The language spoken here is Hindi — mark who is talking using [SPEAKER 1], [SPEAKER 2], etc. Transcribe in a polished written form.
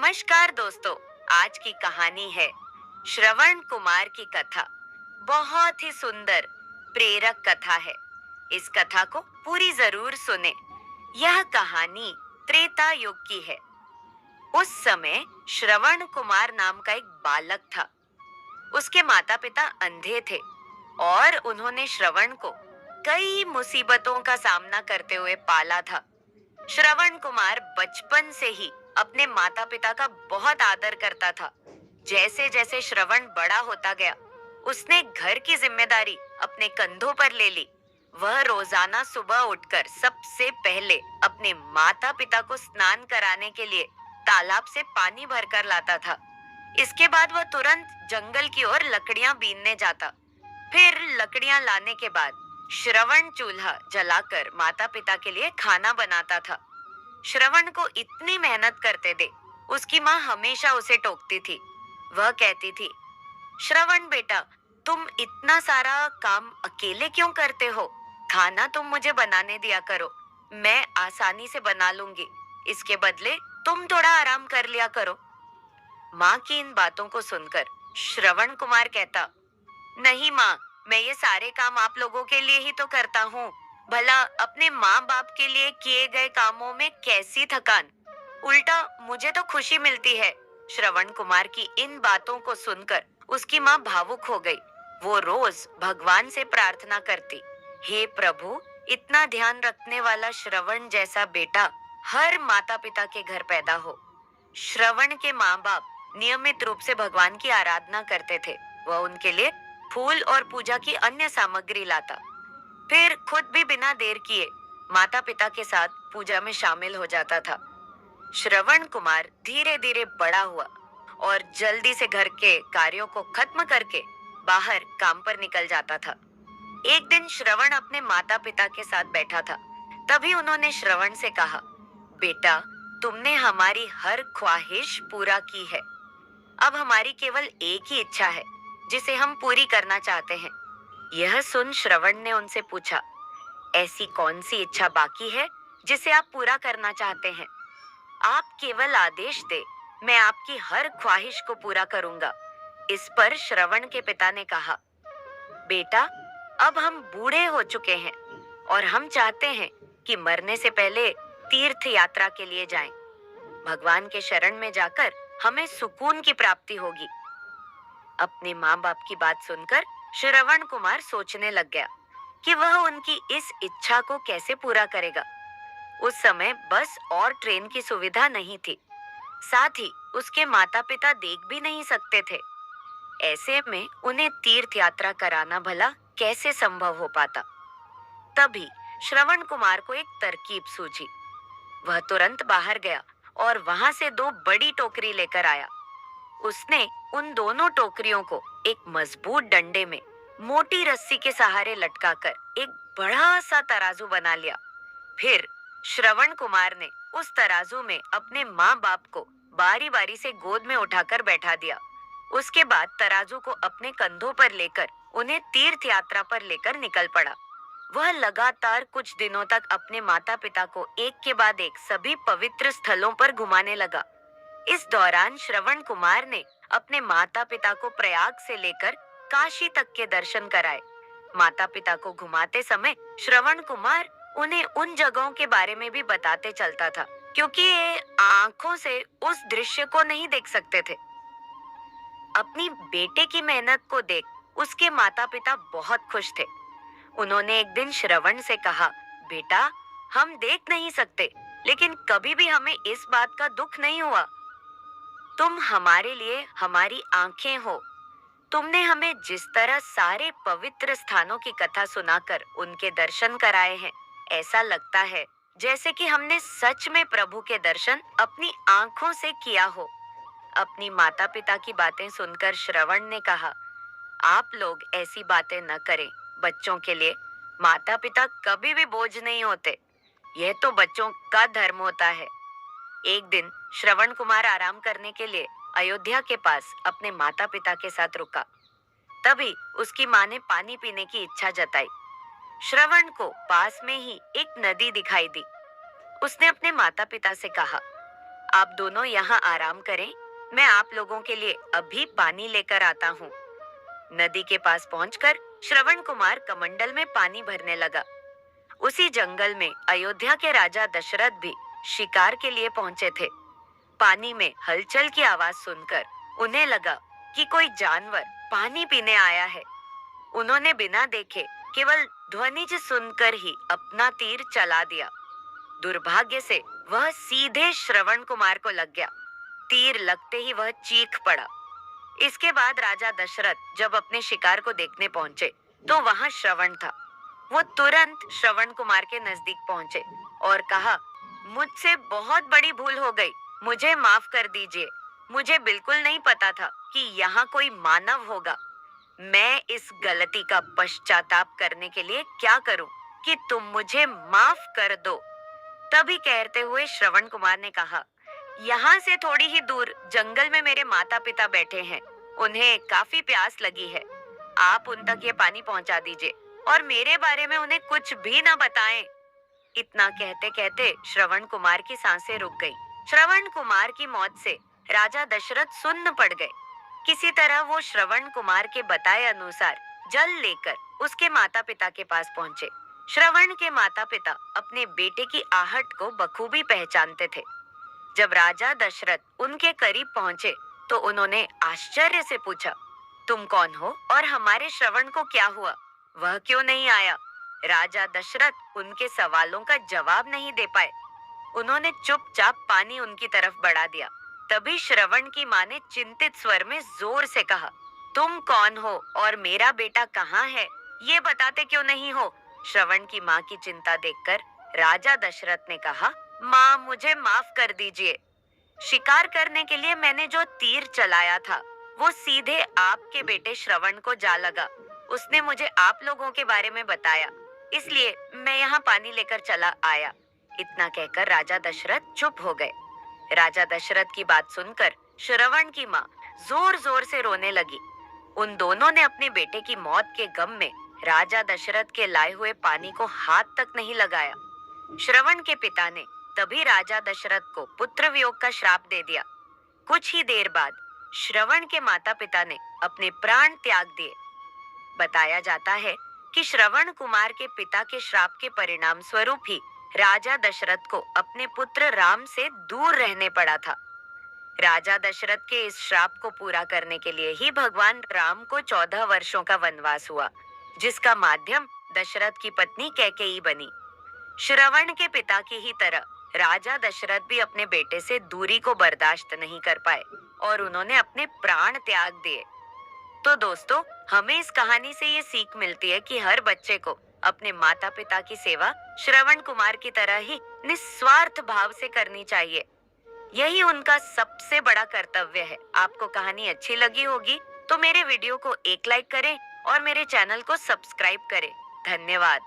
[SPEAKER 1] नमस्कार दोस्तों। आज की कहानी है श्रवण कुमार की कथा। बहुत ही सुंदर प्रेरक कथा है। इस कथा को पूरी जरूर सुने। यह कहानी त्रेता युग की है। उस समय श्रवण कुमार नाम का एक बालक था। उसके माता पिता अंधे थे और उन्होंने श्रवण को कई मुसीबतों का सामना करते हुए पाला था। श्रवण कुमार बचपन से ही अपने माता पिता का बहुत आदर करता था। जैसे जैसे श्रवण बड़ा होता गया, उसने घर की जिम्मेदारी अपने कंधों पर ले ली। वह रोजाना सुबह उठकर सबसे पहले अपने माता पिता को स्नान कराने के लिए तालाब से पानी भरकर लाता था। इसके बाद वह तुरंत जंगल की ओर लकड़ियां बीनने जाता। फिर लकड़ियां लाने के बाद श्रवण चूल्हा जलाकर माता पिता के लिए खाना बनाता था। श्रवण को इतनी मेहनत करते दे उसकी माँ हमेशा उसे टोकती थी। वह कहती थी, श्रवण बेटा, तुम इतना सारा काम अकेले क्यों करते हो? खाना तुम मुझे बनाने दिया करो, मैं आसानी से बना लूंगी। इसके बदले तुम थोड़ा आराम कर लिया करो। माँ की इन बातों को सुनकर श्रवण कुमार कहता, नहीं माँ, मैं ये सारे काम आप लोगों के लिए ही तो करता हूँ। भला अपने माँ बाप के लिए किए गए कामों में कैसी थकान, उल्टा मुझे तो खुशी मिलती है। श्रवण कुमार की इन बातों को सुनकर उसकी माँ भावुक हो गई। वो रोज भगवान से प्रार्थना करती, हे प्रभु, इतना ध्यान रखने वाला श्रवण जैसा बेटा हर माता पिता के घर पैदा हो। श्रवण के माँ बाप नियमित रूप से भगवान की आराधना करते थे। वह उनके लिए फूल और पूजा की अन्य सामग्री लाता। फिर खुद भी बिना देर किए माता पिता के साथ पूजा में शामिल हो जाता था। श्रवण कुमार धीरे धीरे बड़ा हुआ और जल्दी से घर के कार्यों को खत्म करके बाहर काम पर निकल जाता था। एक दिन श्रवण अपने माता पिता के साथ बैठा था। तभी उन्होंने श्रवण से कहा, बेटा, तुमने हमारी हर ख्वाहिश पूरा की है। अब हमारी केवल एक ही इच्छा है जिसे हम पूरी करना चाहते हैं। यह सुन श्रवण ने उनसे पूछा, ऐसी कौन सी इच्छा बाकी है जिसे आप पूरा करना चाहते हैं? आप केवल आदेश दे, मैं आपकी हर ख्वाहिश को पूरा करूंगा। इस पर श्रवण के पिता ने कहा, बेटा, अब हम बूढ़े हो चुके हैं और हम चाहते हैं कि मरने से पहले तीर्थ यात्रा के लिए जाएं। भगवान के शरण में जाकर हमें सुकून की प्राप्ति होगी। अपने माँ बाप की बात सुनकर श्रवण कुमार सोचने लग गया कि वह उनकी इस इच्छा को कैसे पूरा करेगा। उस समय बस और ट्रेन की सुविधा नहीं थी। साथ ही उसके माता पिता देख भी नहीं सकते थे। ऐसे में उन्हें तीर्थ यात्रा कराना भला कैसे संभव हो पाता। तभी श्रवण कुमार को एक तरकीब सूझी। वह तुरंत बाहर गया और वहां से दो बड़ी टोकरी लेकर आया। उसने उन दोनों टोकरियों को एक मजबूत डंडे में मोटी रस्सी के सहारे लटकाकर एक बड़ा सा तराजू बना लिया। फिर श्रवण कुमार ने उस तराजू में अपने माँ बाप को बारी बारी से गोद में उठाकर बैठा दिया। उसके बाद तराजू को अपने कंधों पर लेकर उन्हें तीर्थ यात्रा पर लेकर निकल पड़ा। वह लगातार कुछ दिनों तक अपने माता पिता को एक के बाद एक सभी पवित्र स्थलों पर घुमाने लगा। इस दौरान श्रवण कुमार ने अपने माता पिता को प्रयाग से लेकर काशी तक के दर्शन कराए। माता पिता को घुमाते समय श्रवण कुमार उन्हें उन जगहों के बारे में भी बताते चलता था, क्योंकि ये आंखों से उस दृश्य को नहीं देख सकते थे। अपनी बेटे की मेहनत को देख उसके माता पिता बहुत खुश थे। उन्होंने एक दिन श्रवण से कहा, बेटा, हम देख नहीं सकते, लेकिन कभी भी हमें इस बात का दुख नहीं हुआ। तुम हमारे लिए हमारी आंखें हो। तुमने हमें जिस तरह सारे पवित्र स्थानों की कथा सुनाकर उनके दर्शन कराए हैं, ऐसा लगता है जैसे कि हमने सच में प्रभु के दर्शन अपनी आंखों से किया हो। अपनी माता पिता की बातें सुनकर श्रवण ने कहा, आप लोग ऐसी बातें न करें। बच्चों के लिए माता पिता कभी भी बोझ नहीं होते। यह तो बच्चों का धर्म होता है। एक दिन श्रवण कुमार आराम करने के लिए अयोध्या के पास अपने माता पिता के साथ रुका। तभी उसकी माँ ने पानी पीने की इच्छा जताई। श्रवण को पास में ही एक नदी दिखाई दी। उसने अपने माता पिता से कहा, आप दोनों यहाँ आराम करें, मैं आप लोगों के लिए अभी पानी लेकर आता हूँ। नदी के पास पहुंचकर श्रवण कुमार कमंडल में पानी भरने लगा। उसी जंगल में अयोध्या के राजा दशरथ भी शिकार के लिए पहुंचे थे। पानी में हलचल की आवाज सुनकर उन्हें लगा कि कोई जानवर पानी पीने आया है। उन्होंने बिना देखे केवल ध्वनि सुनकर ही अपना तीर चला दिया। दुर्भाग्य से वह सीधे श्रवण कुमार को लग गया। तीर लगते ही वह चीख पड़ा। इसके बाद राजा दशरथ जब अपने शिकार को देखने पहुंचे तो वहां श्रवण था। वो तुरंत श्रवण कुमार के नजदीक पहुंचे और कहा, मुझसे बहुत बड़ी भूल हो गई, मुझे माफ कर दीजिए। मुझे बिल्कुल नहीं पता था कि यहाँ कोई मानव होगा। मैं इस गलती का पश्चाताप करने के लिए क्या करूं कि तुम मुझे माफ कर दो। तभी कहते हुए श्रवण कुमार ने कहा, यहाँ से थोड़ी ही दूर जंगल में मेरे माता पिता बैठे हैं। उन्हें काफी प्यास लगी है। आप उन तक ये पानी पहुंचा दीजिए और मेरे बारे में उन्हें कुछ भी न बताएं। इतना कहते कहते श्रवण कुमार की सांसें रुक गईं। श्रवण कुमार की मौत से राजा दशरथ सुन्न पड़ गए। किसी तरह वो श्रवण कुमार के बताए अनुसार जल लेकर उसके माता पिता के पास पहुंचे। श्रवण के माता पिता अपने बेटे की आहट को बखूबी पहचानते थे। जब राजा दशरथ उनके करीब पहुंचे तो उन्होंने आश्चर्य से पूछा, तुम कौन हो और हमारे श्रवण को क्या हुआ? वह क्यों नहीं आया? राजा दशरथ उनके सवालों का जवाब नहीं दे पाए। उन्होंने चुपचाप पानी उनकी तरफ बढ़ा दिया। तभी श्रवण की मां ने चिंतित स्वर में जोर से कहा, तुम कौन हो और मेरा बेटा कहाँ है? ये बताते क्यों नहीं हो? श्रवण की मां की चिंता देखकर राजा दशरथ ने कहा, मां, मुझे माफ कर दीजिए। शिकार करने के लिए मैंने जो तीर चलाया था वो सीधे आपके बेटे श्रवण को जा लगा। उसने मुझे आप लोगों के बारे में बताया, इसलिए मैं यहाँ पानी लेकर चला आया। इतना कहकर राजा दशरथ चुप हो गए। राजा दशरथ की बात सुनकर श्रवण की माँ जोर जोर से रोने लगी। उन दोनों ने अपने बेटे की मौत के गम में राजा दशरथ के लाए हुए पानी को हाथ तक नहीं लगाया। श्रवण के पिता ने तभी राजा दशरथ को पुत्र वियोग का श्राप दे दिया। कुछ ही देर बाद श्रवण के माता पिता ने अपने प्राण त्याग दिए। बताया जाता है कि श्रवण कुमार के पिता के श्राप के परिणाम स्वरूप ही राजा दशरथ को अपने पुत्र राम से दूर रहने पड़ा था। राजा दशरथ के इस श्राप को पूरा करने के लिए ही भगवान राम को 14 वर्षों का वनवास हुआ, जिसका माध्यम दशरथ की पत्नी कैकेयी बनी। श्रवण के पिता की ही तरह राजा दशरथ भी अपने बेटे से दूरी को बर्दाश्त नहीं कर पाए और उन्होंने अपने प्राण त्याग दिए। तो दोस्तों, हमें इस कहानी से ये सीख मिलती है कि हर बच्चे को अपने माता पिता की सेवा श्रवण कुमार की तरह ही निस्वार्थ भाव से करनी चाहिए। यही उनका सबसे बड़ा कर्तव्य है। आपको कहानी अच्छी लगी होगी तो मेरे वीडियो को एक लाइक करें और मेरे चैनल को सब्सक्राइब करें। धन्यवाद।